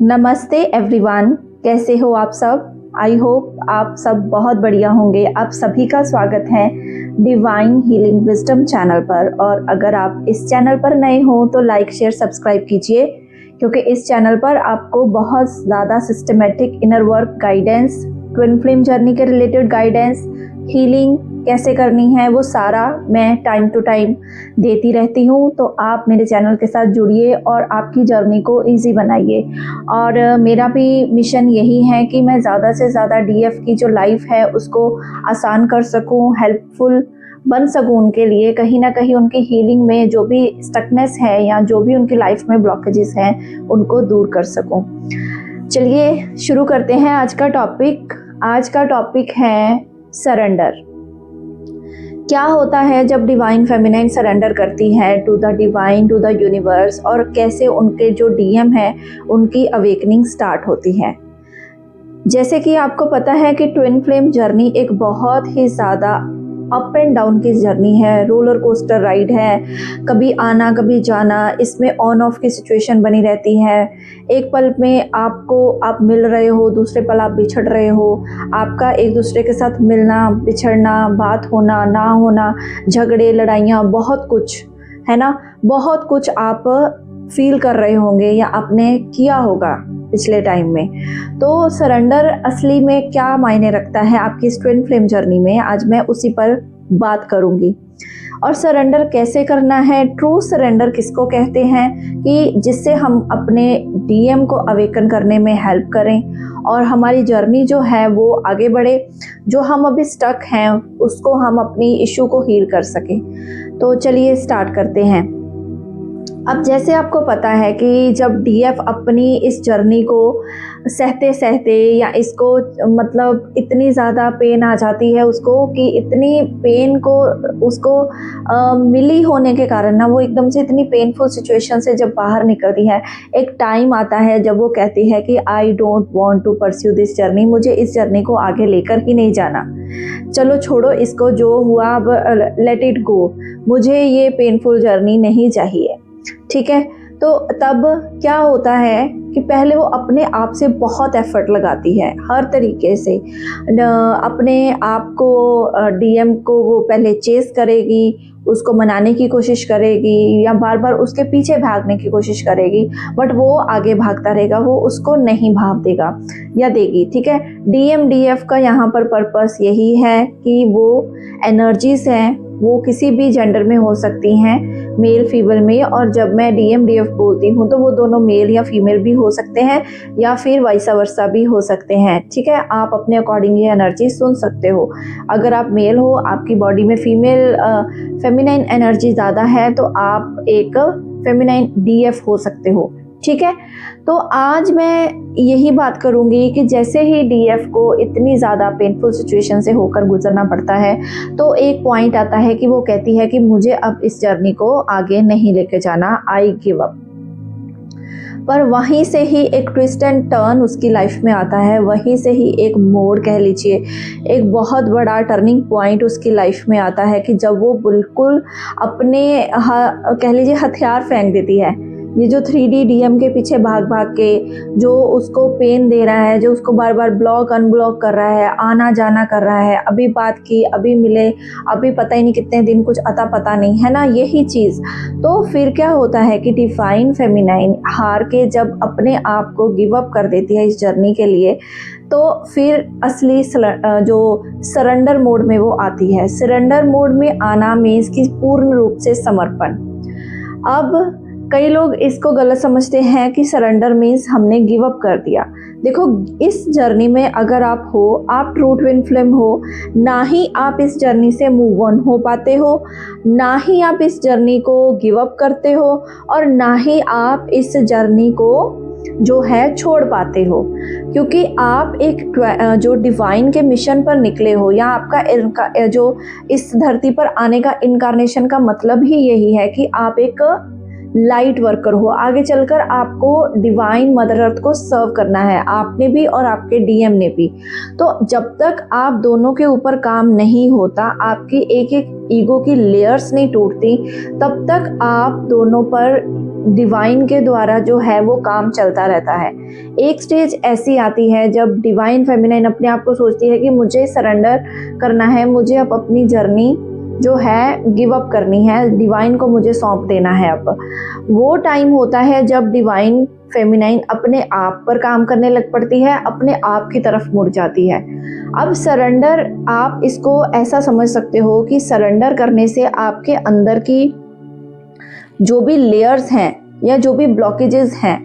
नमस्ते एवरीवन, कैसे हो आप सब। आई होप आप सब बहुत बढ़िया होंगे। आप सभी का स्वागत है डिवाइन हीलिंग विजडम चैनल पर। और अगर आप इस चैनल पर नए हो तो लाइक शेयर सब्सक्राइब कीजिए, क्योंकि इस चैनल पर आपको बहुत ज़्यादा systematic inner work guidance, twin flame journey के रिलेटेड गाइडेंस, हीलिंग कैसे करनी है वो सारा मैं टाइम टू टाइम देती रहती हूँ। तो आप मेरे चैनल के साथ जुड़िए और आपकी जर्नी को इजी बनाइए। और मेरा भी मिशन यही है कि मैं ज़्यादा से ज़्यादा डीएफ की जो लाइफ है उसको आसान कर सकूँ, हेल्पफुल बन सकूँ उनके लिए। कहीं ना कहीं उनकी हीलिंग में जो भी स्टकनेस है या जो भी उनकी लाइफ में ब्लॉकेजेस हैं उनको दूर कर सकूँ। चलिए शुरू करते हैं आज का टॉपिक। आज का टॉपिक है सरेंडर। क्या होता है जब डिवाइन फेमिनाइन सरेंडर करती है to the divine, to the universe, और कैसे उनके जो डीएम है उनकी अवेकनिंग स्टार्ट होती है। जैसे कि आपको पता है कि ट्विन फ्लेम जर्नी एक बहुत ही ज़्यादा अप एंड डाउन की जर्नी है, रोलर कोस्टर राइड है। कभी आना कभी जाना, इसमें ऑन ऑफ की सिचुएशन बनी रहती है। एक पल में आप मिल रहे हो, दूसरे पल आप बिछड़ रहे हो। आपका एक दूसरे के साथ मिलना, बिछड़ना, बात होना, ना होना, झगड़े, लड़ाइयाँ, बहुत कुछ है ना। बहुत कुछ आप फील कर रहे होंगे या आपने किया होगा पिछले टाइम में। तो सरेंडर असली में क्या मायने रखता है आपकी इस ट्विन फ्लेम जर्नी में, आज मैं उसी पर बात करूंगी। और सरेंडर कैसे करना है, ट्रू सरेंडर किसको कहते हैं, कि जिससे हम अपने डीएम को अवेकन करने में हेल्प करें और हमारी जर्नी जो है वो आगे बढ़े। जो हम अभी स्टक हैं उसको हम अपनी इशू को हील कर सकें। तो चलिए स्टार्ट करते हैं। अब जैसे आपको पता है कि जब डीएफ अपनी इस जर्नी को सहते सहते या इसको मतलब इतनी ज़्यादा पेन आ जाती है उसको, कि इतनी पेन को उसको मिली होने के कारण ना वो एकदम से इतनी पेनफुल सिचुएशन से जब बाहर निकलती है, एक टाइम आता है जब वो कहती है कि I don't want to pursue this journey, मुझे इस जर्नी को आगे लेकर ही नहीं जाना। चलो छोड़ो इसको, जो हुआ अब लेट इट गो, मुझे ये पेनफुल जर्नी नहीं चाहिए। ठीक है, तो तब क्या होता है कि पहले वो अपने आप से बहुत एफर्ट लगाती है, हर तरीके से अपने आप को, डीएम को वो पहले चेस करेगी, उसको मनाने की कोशिश करेगी या बार बार उसके पीछे भागने की कोशिश करेगी, बट वो आगे भागता रहेगा, वो उसको नहीं भाग देगा या देगी। ठीक है, डीएम डीएफ का यहाँ पर पर्पस यही है कि वो एनर्जीज हैं, वो किसी भी जेंडर में हो सकती हैं, मेल फीमेल में। और जब मैं डीएम डीएफ बोलती हूँ तो वो दोनों मेल या फीमेल भी हो सकते हैं या फिर वाइसा वर्सा भी हो सकते हैं। ठीक है, आप अपने अकॉर्डिंग ये एनर्जी सुन सकते हो। अगर आप मेल हो, आपकी बॉडी में फीमेल फेमिनाइन एनर्जी ज़्यादा है, तो आप एक फेमिनाइन डीएफ हो सकते हो। ठीक है, तो आज मैं यही बात करूंगी कि जैसे ही डीएफ को इतनी ज़्यादा पेनफुल सिचुएशन से होकर गुजरना पड़ता है, तो एक पॉइंट आता है कि वो कहती है कि मुझे अब इस जर्नी को आगे नहीं लेके जाना, आई गिव अप। पर वहीं से ही एक ट्विस्ट एंड टर्न उसकी लाइफ में आता है, वहीं से ही एक मोड़ कह लीजिए, एक बहुत बड़ा टर्निंग पॉइंट उसकी लाइफ में आता है कि जब वो बिल्कुल अपने कह लीजिए हथियार फेंक देती है। ये जो 3D डीएम के पीछे भाग भाग के जो उसको पेन दे रहा है, जो उसको बार बार ब्लॉक अनब्लॉक कर रहा है, आना जाना कर रहा है, अभी बात की, अभी मिले, अभी पता ही नहीं कितने दिन, कुछ अता पता नहीं है ना, यही चीज़। तो फिर क्या होता है कि डिवाइन फेमिनाइन हार के जब अपने आप को गिव अप कर देती है इस जर्नी के लिए, तो फिर असली जो सरेंडर मोड में वो आती है। सरेंडर मोड में आना मीन्स कि पूर्ण रूप से समर्पण। अब कई लोग इसको गलत समझते हैं कि सरेंडर मीन्स हमने गिव अप कर दिया। देखो, इस जर्नी में अगर आप हो, आप ट्रू ट्विन फ्लेम हो, ना ही आप इस जर्नी से मूव ऑन हो पाते हो, ना ही आप इस जर्नी को गिव अप करते हो, और ना ही आप इस जर्नी को जो है छोड़ पाते हो, क्योंकि आप एक जो डिवाइन के मिशन पर निकले हो, या आपका जो इस धरती पर आने का इनकारनेशन का मतलब ही यही है कि आप एक लाइट वर्कर हो। आगे चलकर आपको डिवाइन मदर अर्थ को सर्व करना है, आपने भी और आपके डीएम ने भी। तो जब तक आप दोनों के ऊपर काम नहीं होता, आपकी एक एक ईगो की लेयर्स नहीं टूटती, तब तक आप दोनों पर डिवाइन के द्वारा जो है वो काम चलता रहता है। एक स्टेज ऐसी आती है जब डिवाइन फेमिनाइन अपने आप को सोचती है कि मुझे सरेंडर करना है, मुझे अब अपनी जर्नी जो है गिव अप करनी है, डिवाइन को मुझे सौंप देना है। अब वो टाइम होता है जब डिवाइन फेमिनाइन अपने आप पर काम करने लग पड़ती है, अपने आप की तरफ मुड़ जाती है। अब सरेंडर, आप इसको ऐसा समझ सकते हो कि सरेंडर करने से आपके अंदर की जो भी लेयर्स हैं या जो भी ब्लॉकेजेस हैं,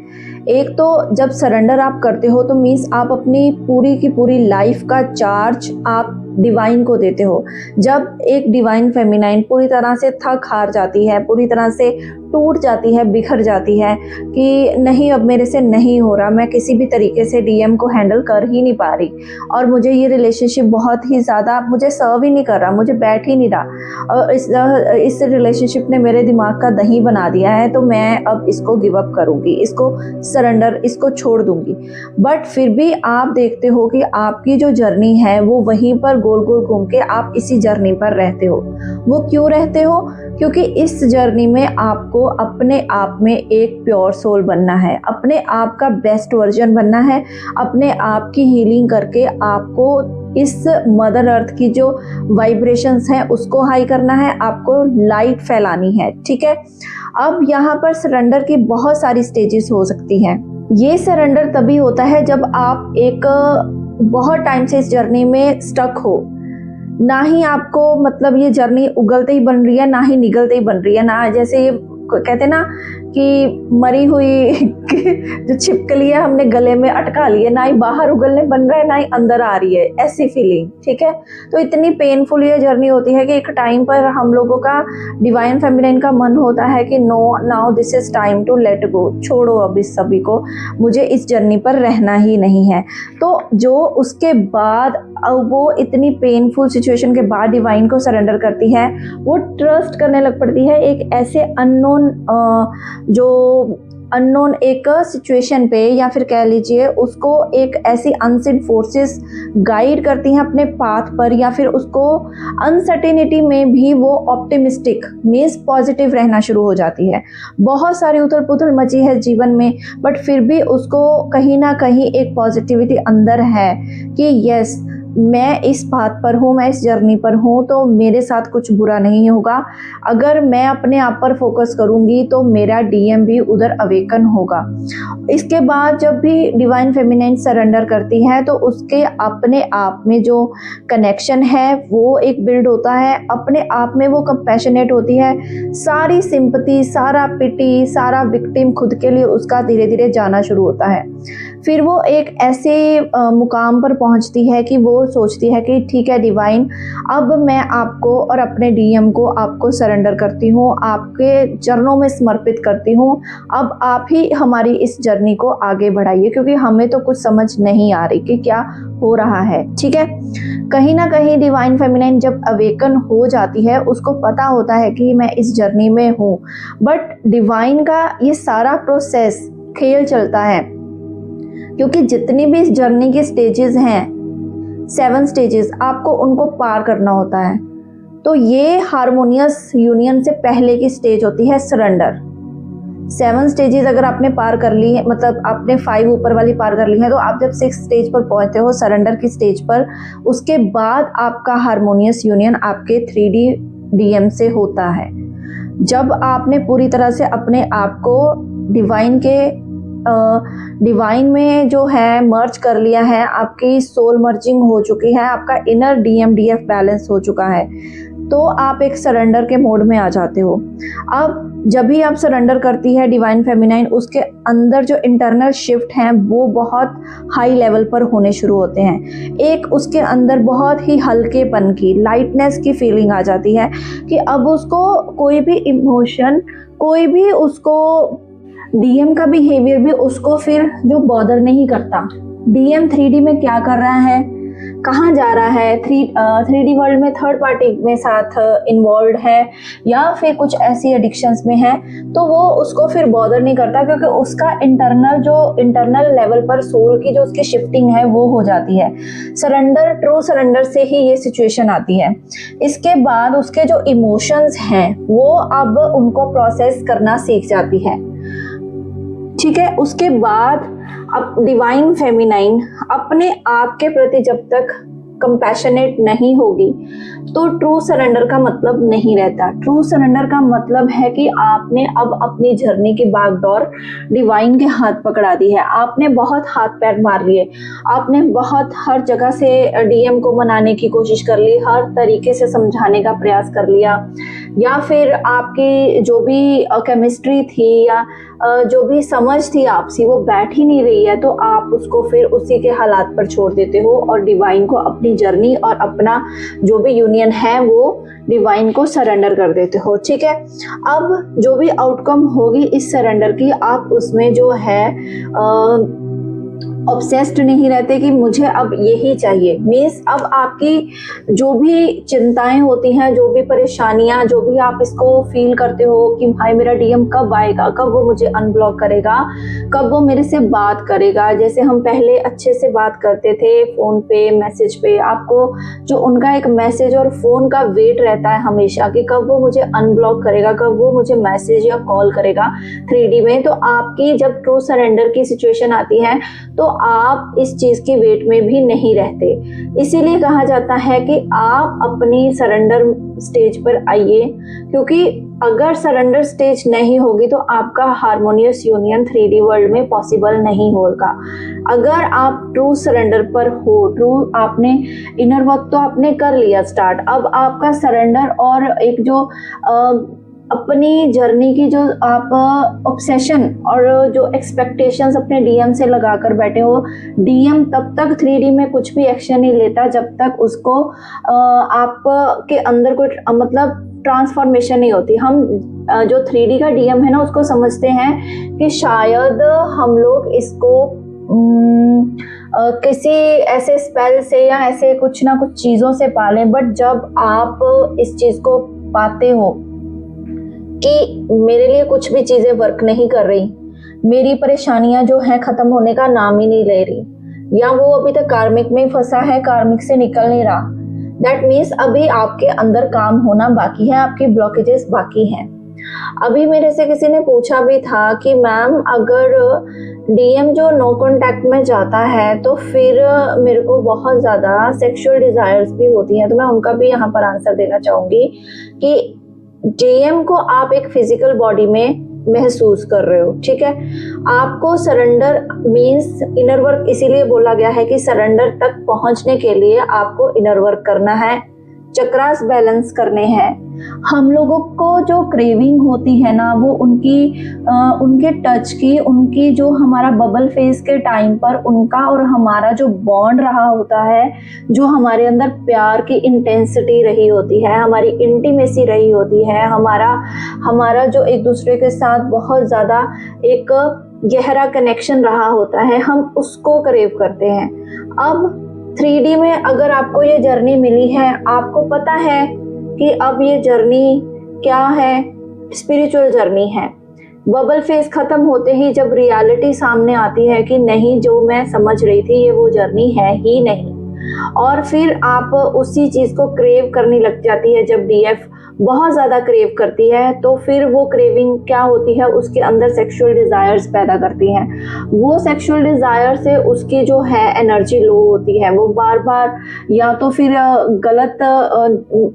एक तो जब सरेंडर आप करते हो तो मीन्स आप अपनी पूरी की पूरी लाइफ का चार्ज आप डिवाइन को देते हो। जब एक डिवाइन फेमिनाइन पूरी तरह से थक हार जाती है, पूरी तरह से टूट जाती है, बिखर जाती है कि नहीं अब मेरे से नहीं हो रहा, मैं किसी भी तरीके से डीएम को हैंडल कर ही नहीं पा रही और मुझे ये रिलेशनशिप बहुत ही ज़्यादा मुझे सर्व ही नहीं कर रहा, मुझे बैठ ही नहीं रहा और इस रिलेशनशिप ने मेरे दिमाग का दही बना दिया है, तो मैं अब इसको गिव अप करूँगी, इसको सरेंडर, इसको छोड़ दूँगी। बट फिर भी आप देखते हो कि आपकी जो जर्नी है वो वहीं पर गोल गोल घूम के आप इसी जर्नी पर रहते हो। वो क्यों रहते हो? क्योंकि इस जर्नी में आपको अपने आप में एक प्योर सोल बनना है, अपने आप का बेस्ट वर्जन बनना है, अपने आप की हीलिंग करके आपको इस मदर अर्थ की जो वाइब्रेशंस हैं उसको हाई करना है, आपको लाइट फैलानी है। ठीक है, अब यहाँ पर सरेंडर की बहुत सारी स्टेजेस हो सकती हैं। ये सरेंडर तभी होता है जब आप एक बहुत टाइम से इस जर्नी में स्टक हो, ना ही आपको मतलब ये जर्नी उगलते ही बन रही है, ना ही निगलते ही बन रही है, ना जैसे ये कहते ना कि मरी हुई जो छिपकली है हमने गले में अटका ली है, ना ही बाहर उगलने बन रहा है ना ही अंदर आ रही है, ऐसी फीलिंग। ठीक है, तो इतनी पेनफुल ये जर्नी होती है कि एक टाइम पर हम लोगों का डिवाइन फेमिनाइन का मन होता है कि no now this is time to let go, छोड़ो अब इस सभी को, मुझे इस जर्नी पर रहना ही नहीं है। तो जो उसके बाद वो इतनी पेनफुल सिचुएशन के बाद डिवाइन को सरेंडर करती है, वो ट्रस्ट करने लग पड़ती है एक ऐसे अननोन एक सिचुएशन पे, या फिर कह लीजिए उसको एक ऐसी अनसीन फोर्सेस गाइड करती हैं अपने पाथ पर, या फिर उसको अनसर्टेनिटी में भी वो ऑप्टिमिस्टिक मीन्स पॉजिटिव रहना शुरू हो जाती है। बहुत सारी उथल पुथल मची है जीवन में, बट फिर भी उसको कहीं ना कहीं एक पॉजिटिविटी अंदर है कि यस मैं इस पाथ पर हूँ, मैं इस जर्नी पर हूँ, तो मेरे साथ कुछ बुरा नहीं होगा। अगर मैं अपने आप पर फोकस करूँगी तो मेरा डीएम भी उधर अवेकन होगा। इसके बाद जब भी डिवाइन फेमिनाइन सरेंडर करती है तो उसके अपने आप में जो कनेक्शन है वो एक बिल्ड होता है, अपने आप में वो कंपैशनेट होती है, सारी सिंपैथी, सारा पिटी, सारा विक्टिम खुद के लिए उसका धीरे धीरे जाना शुरू होता है। फिर वो एक ऐसे मुकाम पर पहुंचती है कि वो सोचती है कि ठीक है डिवाइन, अब मैं आपको और अपने डीएम को आपको सरेंडर करती हूँ, आपके चरणों में समर्पित करती हूँ, अब आप ही हमारी इस जर्नी को आगे बढ़ाइए, क्योंकि हमें तो कुछ समझ नहीं आ रही कि क्या हो रहा है। ठीक है, कहीं ना कहीं डिवाइन फेमिनाइन जब अवेकन हो जाती है उसको पता होता है कि मैं इस जर्नी में हूँ, बट डिवाइन का ये सारा प्रोसेस खेल चलता है, क्योंकि जितनी भी इस जर्नी की स्टेजेस हैं, 7 स्टेजेस, आपको उनको पार करना होता है। तो ये हारमोनियस यूनियन से पहले की स्टेज होती है सरेंडर। 7 स्टेजेस अगर आपने पार कर ली है, मतलब आपने 5 ऊपर वाली पार कर ली है, तो आप जब 6 स्टेज पर पहुंचते हो सरेंडर की स्टेज पर, उसके बाद आपका हारमोनियस यूनियन आपके 3D डीएम से होता है। जब आपने पूरी तरह से अपने आप को डिवाइन में जो है मर्ज कर लिया है, आपकी सोल मर्जिंग हो चुकी है, आपका इनर डीएम डीएफ बैलेंस हो चुका है, तो आप एक सरेंडर के मोड में आ जाते हो। अब जब भी आप सरेंडर करती है डिवाइन फेमिनाइन, उसके अंदर जो इंटरनल शिफ्ट हैं वो बहुत हाई लेवल पर होने शुरू होते हैं। एक उसके अंदर बहुत ही हल्केपन की, लाइटनेस की फीलिंग आ जाती है कि अब उसको कोई भी इमोशन, कोई भी उसको डीएम का बिहेवियर भी उसको फिर जो बॉदर नहीं करता। डीएम 3D में क्या कर रहा है, कहाँ जा रहा है, 3D वर्ल्ड में थर्ड पार्टी में साथ इन्वॉल्व है या फिर कुछ ऐसी एडिक्शंस में है, तो वो उसको फिर बॉदर नहीं करता, क्योंकि उसका इंटरनल लेवल पर सोल की जो उसकी शिफ्टिंग है वो हो जाती है। सरेंडर, ट्रू सरेंडर से ही ये सिचुएशन आती है। इसके बाद उसके जो इमोशंस हैं वो अब उनको प्रोसेस करना सीख जाती है। ठीक है। उसके बाद अब डिवाइन फेमिनाइन अपने आप के प्रति जब तक कंपैशनेट नहीं होगी तो ट्रू सरेंडर का मतलब नहीं रहता। ट्रू सरेंडर का मतलब है कि आपने अब अपनी जर्नी की बागडोर डिवाइन के हाथ पकड़ा दी है। आपने बहुत हाथ पैर मार लिए, आपने बहुत हर जगह से डीएम को मनाने की कोशिश कर ली, हर तरीके से समझाने का प्रयास कर लिया, या फिर आपकी जो भी केमिस्ट्री थी या जो भी समझ थी आपसी वो बैठ ही नहीं रही है, तो आप उसको फिर उसी के हालात पर छोड़ देते हो और डिवाइन को अपनी जर्नी और अपना जो भी यूनियन है वो डिवाइन को सरेंडर कर देते हो। ठीक है। अब जो भी आउटकम होगी इस सरेंडर की, आप उसमें जो है ऑब्सेस्ड नहीं रहते कि मुझे अब यही चाहिए। मीन्स अब आपकी जो भी चिंताएं होती हैं, जो भी परेशानियां, जो भी आप इसको फील करते हो कि भाई मेरा डीएम कब आएगा, कब वो मुझे अनब्लॉक करेगा, कब वो मेरे से बात करेगा, जैसे हम पहले अच्छे से बात करते थे फोन पे मैसेज पे, आपको जो उनका एक मैसेज और फोन का वेट रहता है हमेशा कि कब वो मुझे अनब्लॉक करेगा, कब वो मुझे मैसेज या कॉल करेगा 3D में। तो आपकी जब ट्रू सरेंडर की सिचुएशन आती है तो आप इस चीज की वेट में भी नहीं रहते। इसीलिए कहा जाता है कि आप अपनी सरेंडर स्टेज पर आइए, क्योंकि अगर सरेंडर स्टेज नहीं होगी तो आपका हार्मोनियस यूनियन 3D वर्ल्ड में पॉसिबल नहीं होगा। अगर आप ट्रू सरेंडर पर हो, ट्रू आपने इनर वर्क तो आपने कर लिया स्टार्ट, अब आपका सरेंडर और एक जो अपनी जर्नी की जो आप ऑब्सेशन और जो एक्सपेक्टेशंस अपने डीएम से लगाकर बैठे हो, डीएम तब तक 3D में कुछ भी एक्शन नहीं लेता जब तक उसको आप के अंदर कोई मतलब ट्रांसफॉर्मेशन नहीं होती। हम जो 3D का डीएम है ना उसको समझते हैं कि शायद हम लोग इसको किसी ऐसे स्पेल से या ऐसे कुछ ना कुछ चीज़ों से पालें, बट जब आप इस चीज़ को पाते हो कि मेरे लिए कुछ भी चीजें वर्क नहीं कर रही, मेरी परेशानियां जो है खत्म होने का नाम ही नहीं ले रही, या वो अभी तक कार्मिक में फंसा है, कार्मिक से निकल नहीं रहा, दैट मीन्स अभी आपके अंदर काम होना बाकी है, आपकी ब्लॉकेजेस बाकी हैं। अभी मेरे से किसी ने पूछा भी था कि मैम अगर डीएम जो नो कॉन्टैक्ट में जाता है तो फिर मेरे को बहुत ज़्यादा सेक्सुअल डिजायर्स भी होती हैं, तो मैं उनका भी यहाँ पर आंसर देना चाहूँगी कि डीएम को आप एक फिजिकल बॉडी में महसूस कर रहे हो। ठीक है। आपको सरेंडर मीन्स इनर वर्क इसीलिए बोला गया है कि सरेंडर तक पहुंचने के लिए आपको इनर वर्क करना है, चक्रास बैलेंस करने हैं। हम लोगों को जो क्रेविंग होती है ना वो उनके टच की, उनकी जो हमारा बबल फेज के टाइम पर उनका और हमारा जो बॉन्ड रहा होता है, जो हमारे अंदर प्यार की इंटेंसिटी रही होती है, हमारी इंटीमेसी रही होती है, हमारा जो एक दूसरे के साथ बहुत ज़्यादा एक गहरा कनेक्शन रहा होता है, हम उसको क्रेव करते हैं। अब 3D में अगर आपको ये जर्नी मिली है, आपको पता है कि अब ये जर्नी क्या है, स्पिरिचुअल जर्नी है। बबल फेज खत्म होते ही जब रियलिटी सामने आती है कि नहीं जो मैं समझ रही थी ये वो जर्नी है ही नहीं, और फिर आप उसी चीज को क्रेव करने लग जाती है। जब डीएफ बहुत ज्यादा क्रेव करती है तो फिर वो क्रेविंग क्या होती है, उसके अंदर सेक्सुअल डिजायर्स पैदा करती हैं। वो सेक्सुअल डिजायर से उसकी जो है एनर्जी लो होती है, वो बार बार या तो फिर गलत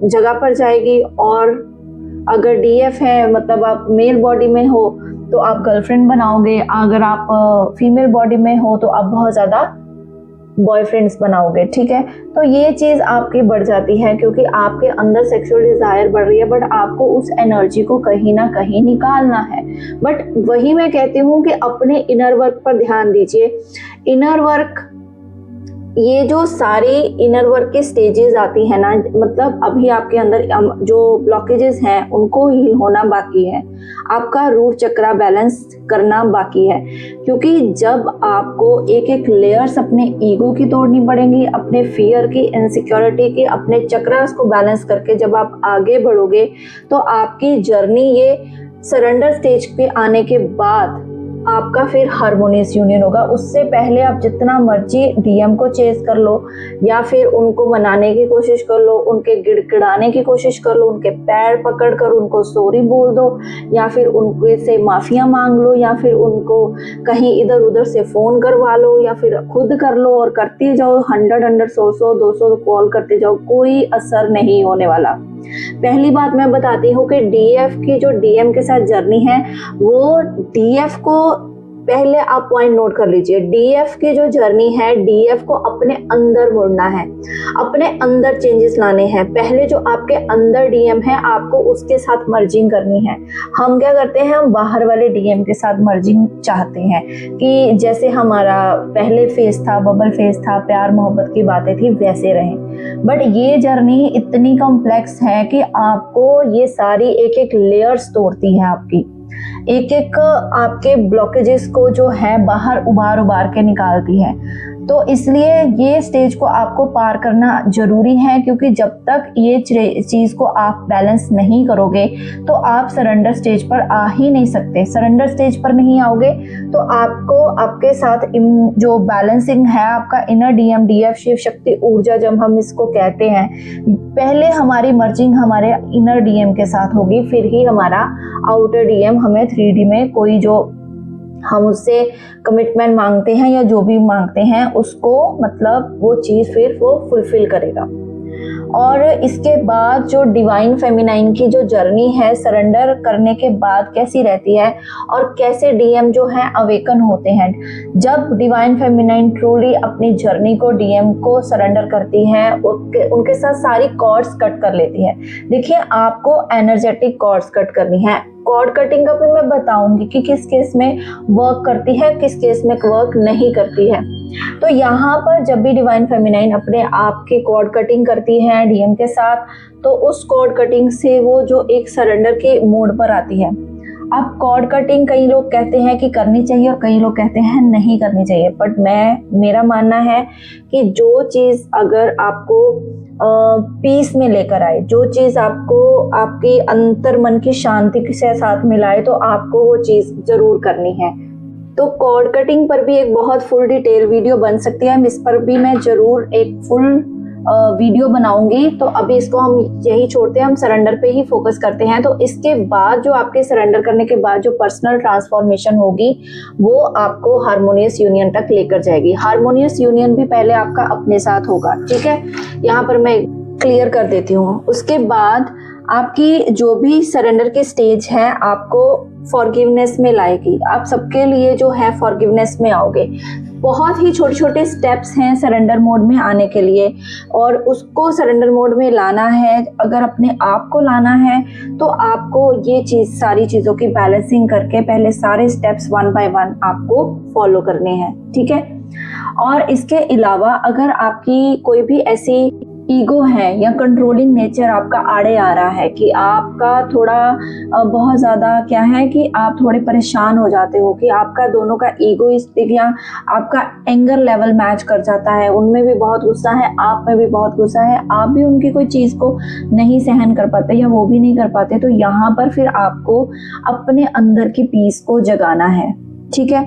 जगह पर जाएगी, और अगर डीएफ है मतलब आप मेल बॉडी में हो तो आप गर्लफ्रेंड बनाओगे, अगर आप फीमेल बॉडी में हो तो आप बहुत ज्यादा बॉयफ्रेंड्स बनाओगे। ठीक है। तो ये चीज आपकी बढ़ जाती है क्योंकि आपके अंदर सेक्सुअल डिजायर बढ़ रही है, बट आपको उस एनर्जी को कहीं ना कहीं निकालना है। बट वही मैं कहती हूँ कि अपने इनर वर्क पर ध्यान दीजिए। इनर वर्क, ये जो सारी इनर वर्क की स्टेजेस आती है ना, मतलब अभी आपके अंदर जो ब्लॉकेजेस हैं उनको हील होना बाकी है, आपका रूट चक्रा बैलेंस करना बाकी है, क्योंकि जब आपको एक एक लेयर्स अपने ईगो की तोड़नी पड़ेंगी, अपने फियर की, इनसिक्योरिटी की, अपने चक्रास को बैलेंस करके जब आप आगे बढ़ोगे तो आपकी जर्नी ये सरेंडर स्टेज पे आने के बाद आपका फिर हार्मोनियस यूनियन होगा। उससे पहले आप जितना मर्जी डीएम को चेस कर लो या फिर उनको मनाने की कोशिश कर लो, उनके गिड़गिड़ाने की कोशिश कर लो, उनके पैर पकड़ कर उनको सॉरी बोल दो या फिर उनके से माफिया मांग लो या फिर उनको कहीं इधर उधर से फोन करवा लो या फिर खुद कर लो और करते जाओ 100 100 200 कॉल करते जाओ, कोई असर नहीं होने वाला। पहली बात मैं बताती हूँ कि डीएफ की जो डीएम के साथ जर्नी है, वो डीएफ को पहले आप पॉइंट नोट कर लीजिए। डीएफ की जो जर्नी है, डीएफ को अपने अंदर मुड़ना है, अपने अंदर चेंजेस लाने हैं। पहले जो आपके अंदर डीएम है, आपको उसके साथ मर्जिंग करनी है। हम क्या करते हैं, हम बाहर वाले डीएम के साथ मर्जिंग चाहते हैं कि जैसे हमारा पहले फेज था, बबल फेज था, प्यार मोहब्बत की बातें थी, वैसे रहें। बट ये जर्नी इतनी कॉम्प्लेक्स है कि आपको ये सारी एक एक लेयर्स तोड़ती है, आपकी एक एक आपके ब्लॉकेजेस को जो है बाहर उबार के निकालती है। तो इसलिए ये स्टेज को आपको पार करना जरूरी है, क्योंकि जब तक ये चीज को आप बैलेंस नहीं करोगे तो आप सरेंडर स्टेज पर आ ही नहीं सकते। सरेंडर स्टेज पर नहीं आओगे तो आपको आपके साथ जो बैलेंसिंग है, आपका inner DM, DF, Shiv Shakti ऊर्जा जब हम इसको कहते हैं, पहले हमारी मर्जिंग हमारे इनर डीएम के साथ होगी, फिर ही हमारा आउटर डीएम हमें 3D में कोई जो हम उससे कमिटमेंट मांगते हैं या जो भी मांगते हैं उसको, मतलब वो चीज फिर वो फुलफिल करेगा। और इसके बाद जो डिवाइन फेमिनाइन की जो जर्नी है, सरेंडर करने के बाद कैसी रहती है और कैसे डीएम जो है अवेकन होते हैं। जब डिवाइन फेमिनाइन ट्रूली अपनी जर्नी को, डीएम को सरेंडर करती है, उनके साथ सारी कॉर्ड्स कट कर लेती है। देखिए, आपको एनर्जेटिक कॉर्ड्स कट करनी है। कॉर्ड कटिंग का भी मैं बताऊंगी कि किस केस में वर्क करती है, किस केस में वर्क नहीं करती है। तो यहाँ पर जब भी डिवाइन फेमिनाइन अपने आप की कॉर्ड कटिंग करती है डीएम के साथ, तो उस कॉर्ड कटिंग से वो जो एक सरेंडर के मोड पर आती है। अब कॉर्ड कटिंग कई लोग कहते हैं कि करनी चाहिए और कई लोग कहते हैं नहीं करनी चाहिए, बट मेरा मानना है कि जो चीज़ अगर आपको पीस में लेकर आए, जो चीज़ आपको आपकी अंतर मन की शांति के साथ मिलाए, तो आपको वो चीज़ जरूर करनी है। तो कॉर्ड कटिंग पर भी एक बहुत फुल डिटेल वीडियो बन सकती है, इस पर भी मैं जरूर एक फुल वीडियो बनाऊंगी। तो अभी इसको हम यही छोड़ते हैं, हम सरेंडर पे ही फोकस करते हैं। तो इसके बाद जो आपके सरेंडर करने के बाद जो पर्सनल ट्रांसफॉर्मेशन होगी, वो आपको हार्मोनियस यूनियन तक लेकर जाएगी। हार्मोनियस यूनियन भी पहले आपका अपने साथ होगा, ठीक है, यहाँ पर मैं क्लियर कर देती हूँ। उसके बाद आपकी जो भी सरेंडर की स्टेज है, आपको फॉरगिवनेस में लाएगी। आप सबके लिए जो है फॉरगिवनेस में आओगे। बहुत ही छोटे छोटे स्टेप्स हैं सरेंडर मोड में आने के लिए, और उसको सरेंडर मोड में लाना है, अगर अपने आप को लाना है तो आपको ये चीज़, सारी चीज़ों की बैलेंसिंग करके पहले सारे स्टेप्स 1 बाय 1 आपको फॉलो करने हैं, ठीक है। और इसके अलावा अगर आपकी कोई भी ऐसी ईगो है या कंट्रोलिंग नेचर आपका आड़े आ रहा है कि आपका थोड़ा बहुत ज़्यादा क्या है कि आप थोड़े परेशान हो जाते हो कि आपका दोनों का ईगोइस्टिक या आपका एंगर लेवल मैच कर जाता है, उनमें भी बहुत गुस्सा है, आप में भी बहुत गुस्सा है, आप भी उनकी कोई चीज़ को नहीं सहन कर पाते या वो भी नहीं कर पाते, तो यहाँ पर फिर आपको अपने अंदर की पीस को जगाना है, ठीक है।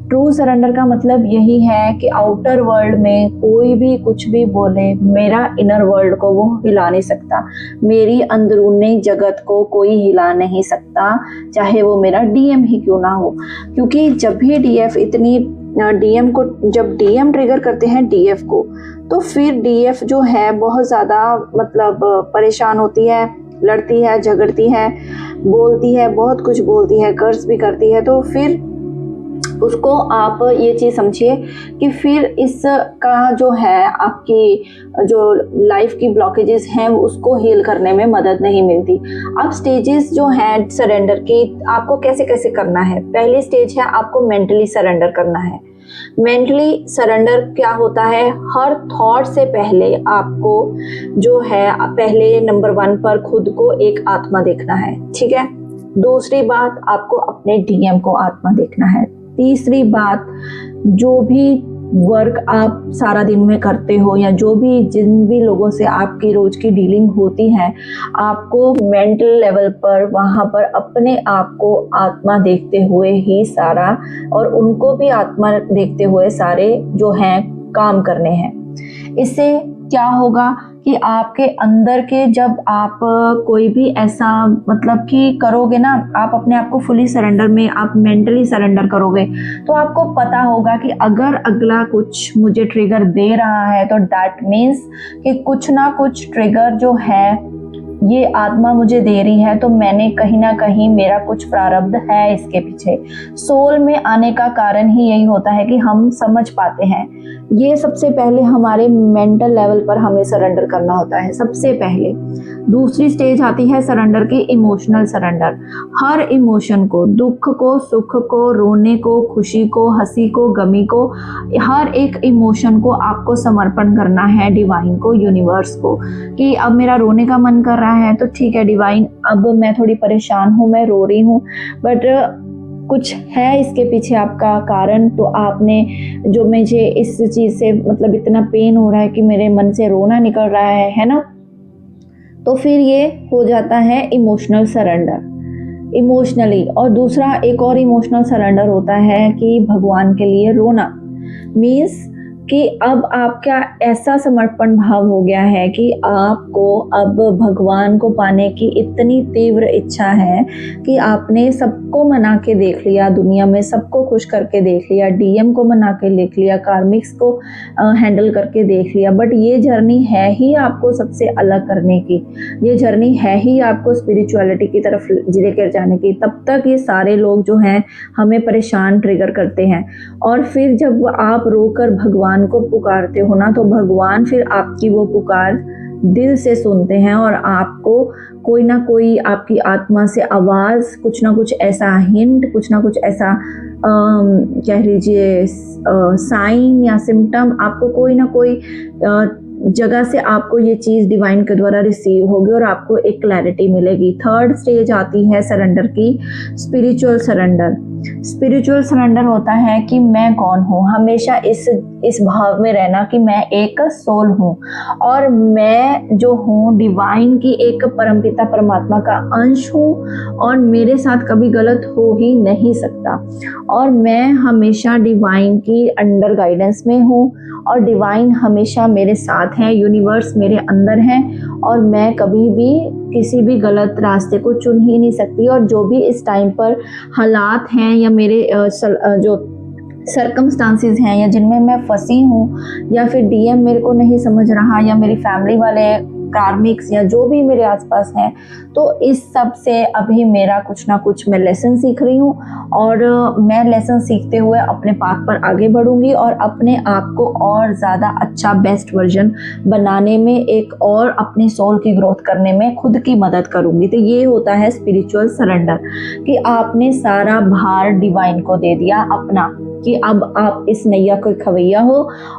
ट्रू सरेंडर का मतलब यही है कि आउटर वर्ल्ड में कोई भी कुछ भी बोले, मेरा इनर वर्ल्ड को वो हिला नहीं सकता, मेरी अंदरूनी जगत को कोई हिला नहीं सकता, चाहे वो मेरा डीएम ही क्यों ना हो। क्योंकि जब भी डीएम को, जब डीएम ट्रिगर करते हैं डीएफ को, तो फिर डीएफ जो है बहुत ज़्यादा मतलब परेशान होती है, लड़ती है, झगड़ती है, बोलती है, बहुत कुछ बोलती है, कर्ज भी करती है। तो फिर उसको आप ये चीज़ समझिए कि फिर इसका जो है आपकी जो लाइफ की ब्लॉकेजेस हैं उसको हील करने में मदद नहीं मिलती। अब स्टेजेस जो हैं सरेंडर की, आपको कैसे कैसे करना है। पहली स्टेज है आपको मेंटली सरेंडर करना है। मेंटली सरेंडर क्या होता है, हर थॉट से पहले आपको जो है पहले नंबर 1 पर खुद को एक आत्मा देखना है, ठीक है। दूसरी बात, आपको अपने डीएम को आत्मा देखना है। तीसरी बात, जो भी वर्क आप सारा दिन में करते हो या जो भी जिन भी लोगों से आपकी रोज की डीलिंग होती है, आपको मेंटल लेवल पर वहाँ पर अपने आप को आत्मा देखते हुए ही सारा, और उनको भी आत्मा देखते हुए सारे जो हैं काम करने हैं। इससे क्या होगा कि आपके अंदर के जब आप कोई भी ऐसा मतलब कि करोगे ना, आप अपने आप को फुली सरेंडर में आप मेंटली सरेंडर करोगे, तो आपको पता होगा कि अगर अगला कुछ मुझे ट्रिगर दे रहा है तो दैट मीन्स कि कुछ ना कुछ ट्रिगर जो है ये आत्मा मुझे दे रही है, तो मैंने कहीं ना कहीं मेरा कुछ प्रारब्ध है इसके पीछे। सोल में आने का कारण ही यही होता है कि हम समझ पाते हैं। ये सबसे पहले हमारे मेंटल लेवल पर हमें सरेंडर करना होता है सबसे पहले। दूसरी स्टेज आती है सरेंडर की, इमोशनल सरेंडर। हर इमोशन को, दुख को, सुख को, रोने को, खुशी को, हंसी को, गमी को, हर एक इमोशन को आपको समर्पण करना है डिवाइन को, यूनिवर्स को, कि अब मेरा रोने का मन कर रहा है तो ठीक है डिवाइन, अब मैं थोड़ी परेशान हूँ, मैं रो रही हूँ, बट कुछ है इसके पीछे आपका कारण, तो आपने जो मुझे इस चीज़ से मतलब इतना पेन हो रहा है कि मेरे मन से रोना निकल रहा है ना, तो फिर ये हो जाता है इमोशनल सरेंडर, इमोशनली। और दूसरा एक और इमोशनल सरेंडर होता है कि भगवान के लिए रोना, मीन्स कि अब आपका ऐसा समर्पण भाव हो गया है कि आपको अब भगवान को पाने की इतनी तीव्र इच्छा है कि आपने सबको मना के देख लिया, दुनिया में सबको खुश करके देख लिया, डीएम को मना के देख लिया, कार्मिक्स को हैंडल करके देख लिया, बट ये जर्नी है ही आपको सबसे अलग करने की, ये जर्नी है ही आपको स्पिरिचुअलिटी की तरफ लेकर जाने की। तब तक ये सारे लोग जो हैं हमें परेशान ट्रिगर करते हैं, और फिर जब आप रोकर भगवान को पुकारते हो ना, तो भगवान फिर आपकी वो पुकार दिल से सुनते हैं, और आपको कोई ना कोई आपकी आत्मा से आवाज़, कुछ ना कुछ ऐसा हिंट, कुछ ना कुछ ऐसा कह लीजिए साइन या सिम्टम, आपको कोई ना कोई जगह से आपको ये चीज़ डिवाइन के द्वारा रिसीव होगी और आपको एक क्लैरिटी मिलेगी। थर्ड स्टेज आती है सरेंडर की, स्पिरिचुअल सरेंडर। स्पिरिचुअल सरेंडर होता है कि मैं कौन हूँ, हमेशा इस भाव में रहना कि मैं एक सोल हूँ और मैं जो हूँ डिवाइन की एक परमपिता परमात्मा का अंश हूँ, और मेरे साथ कभी गलत हो ही नहीं सकता, और मैं हमेशा डिवाइन की अंडर गाइडेंस में हूँ, और डिवाइन हमेशा मेरे साथ हैं, यूनिवर्स मेरे अंदर है, और मैं कभी भी किसी भी गलत रास्ते को चुन ही नहीं सकती। और जो भी इस टाइम पर हालात हैं या मेरे जो सर्कमस्टांसेस हैं या जिनमें मैं फंसी हूँ, या फिर डीएम मेरे को नहीं समझ रहा, या मेरी फैमिली वाले कार्मिक्स या जो भी मेरे आसपास हैं, तो इस सब से अभी मेरा कुछ ना कुछ मैं लेसन सीख रही हूँ, और मैं लेसन सीखते हुए अपने पाथ पर आगे बढ़ूंगी और अपने आप को और ज़्यादा अच्छा बेस्ट वर्जन बनाने में, एक और अपनी सोल की ग्रोथ करने में खुद की मदद करूंगी। तो ये होता है स्पिरिचुअल सरेंडर, कि आपने सारा भार डिवाइन को दे दिया अपना, कि अब आप इस नैया को खवैया हो,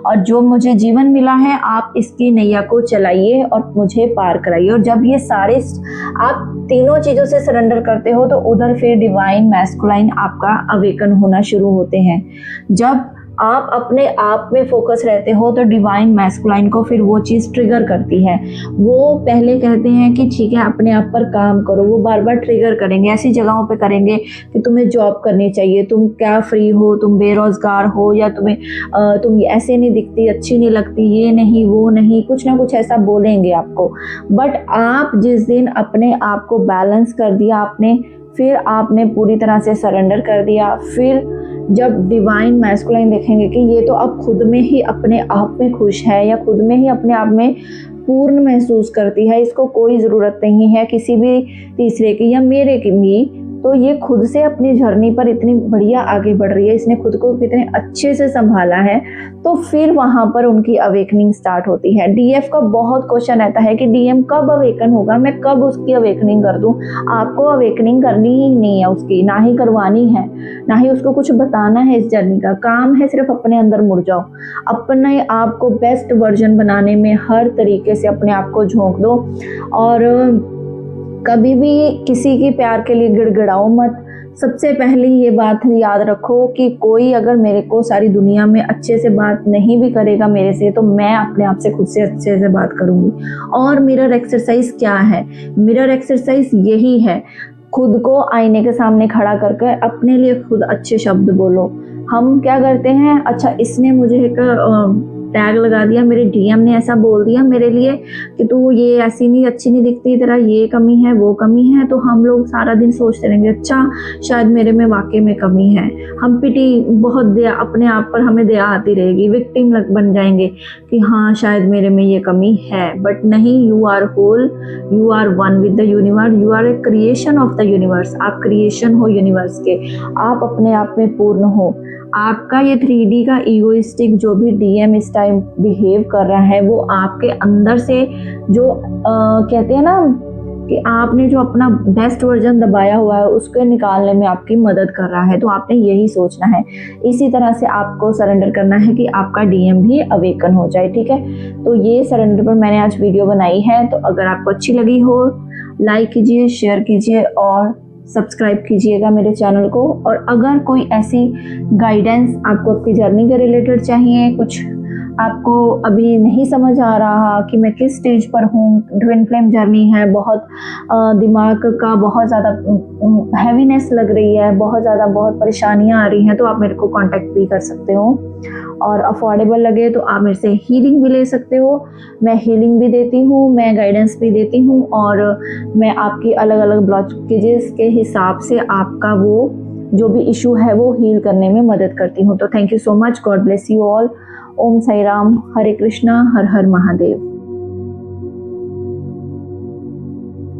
और जो मुझे जीवन मिला है आप इसकी नैया को चलाइए और मुझे पार कराइए। और जब ये सारे आप तीनों चीज़ों से सरेंडर करते हो, तो उधर फिर डिवाइन मैस्कुलाइन आपका अवेकन होना शुरू होते हैं। जब आप अपने आप में फोकस रहते हो तो डिवाइन मैस्कुलाइन को फिर वो चीज़ ट्रिगर करती है। वो पहले कहते हैं कि ठीक है अपने आप पर काम करो, वो बार बार ट्रिगर करेंगे, ऐसी जगहों पे करेंगे कि तुम्हें जॉब करनी चाहिए, तुम क्या फ्री हो, तुम बेरोजगार हो, या तुम ऐसे नहीं दिखती, अच्छी नहीं लगती, ये नहीं वो नहीं, कुछ ना कुछ ऐसा बोलेंगे आपको। बट आप जिस दिन अपने आप को बैलेंस कर दिया फिर आपने पूरी तरह से सरेंडर कर दिया, फिर जब डिवाइन मैस्कुलाइन देखेंगे कि ये तो अब खुद में ही अपने आप में खुश है, या खुद में ही अपने आप में पूर्ण महसूस करती है, इसको कोई ज़रूरत नहीं है किसी भी तीसरे की या मेरे की भी, तो ये खुद से अपनी जर्नी पर इतनी बढ़िया आगे बढ़ रही है, इसने खुद को कितने अच्छे से संभाला है, तो फिर वहाँ पर उनकी अवेकनिंग स्टार्ट होती है। डीएफ का बहुत क्वेश्चन रहता है कि डीएम कब अवेकन होगा, मैं कब उसकी अवेकनिंग कर दूँ। आपको अवेकनिंग करनी ही नहीं है उसकी, ना ही करवानी है, ना ही उसको कुछ बताना है। इस जर्नी का काम है सिर्फ अपने अंदर मुड़ जाओ, अपने आप को बेस्ट वर्जन बनाने में हर तरीके से अपने आप को झोंक दो, और कभी भी किसी की प्यार के लिए गिड़गिड़ाओ मत, सबसे पहले ये बात याद रखो कि कोई अगर मेरे को सारी दुनिया में अच्छे से बात नहीं भी करेगा मेरे से, तो मैं अपने आप से खुद से अच्छे से बात करूँगी। और मिरर एक्सरसाइज क्या है? मिरर एक्सरसाइज यही है, खुद को आईने के सामने खड़ा करके अपने लिए खुद अच्छे शब्द बोलो। हम क्या करते हैं, अच्छा इसने मुझे एक टैग लगा दिया, मेरे डीएम ने ऐसा बोल दिया मेरे लिए कि तू ये ऐसी नहीं, अच्छी नहीं दिखती, तेरा ये कमी है वो कमी है, तो हम लोग सारा दिन सोचते रहेंगे अच्छा शायद मेरे में वाकई में कमी है। हम पिटी बहुत दया, अपने आप पर हमें दया आती रहेगी, विक्टिम बन जाएंगे कि हाँ शायद मेरे में ये कमी है। बट नहीं, you are whole, you are one with the universe, you are a creation of the universe. आप क्रिएशन हो यूनिवर्स के, आप अपने आप में पूर्ण हो। आपका ये 3D का ईगोइस्टिक जो भी डीएम इस टाइम बिहेव कर रहा है, वो आपके अंदर से जो कहते हैं ना कि आपने जो अपना बेस्ट वर्जन दबाया हुआ है उसको निकालने में आपकी मदद कर रहा है। तो आपने यही सोचना है, इसी तरह से आपको सरेंडर करना है कि आपका डीएम भी अवेकन हो जाए। ठीक है, तो ये सरेंडर पर मैंने आज वीडियो बनाई है। तो अगर आपको अच्छी लगी हो, लाइक कीजिए, शेयर कीजिए और सब्सक्राइब कीजिएगा मेरे चैनल को। और अगर कोई ऐसी गाइडेंस आपको आपकी जर्नी के रिलेटेड चाहिए, कुछ आपको अभी नहीं समझ आ रहा कि मैं किस स्टेज पर हूँ, ट्विन फ्लेम जर्नी है, बहुत दिमाग का बहुत ज़्यादा हैवीनेस लग रही है, बहुत परेशानियाँ आ रही हैं, तो आप मेरे को कांटेक्ट भी कर सकते हो। और अफोर्डेबल लगे तो आप मेरे से हीलिंग भी ले सकते हो। मैं हीलिंग भी देती हूँ, मैं गाइडेंस भी देती हूँ, और मैं आपकी अलग अलग ब्लॉकेजेस के हिसाब से आपका वो जो भी इशू है वो हील करने में मदद करती हूँ। तो thank you so much, God bless you all. Om Sai Ram, Hare Krishna, Har Har Mahadev.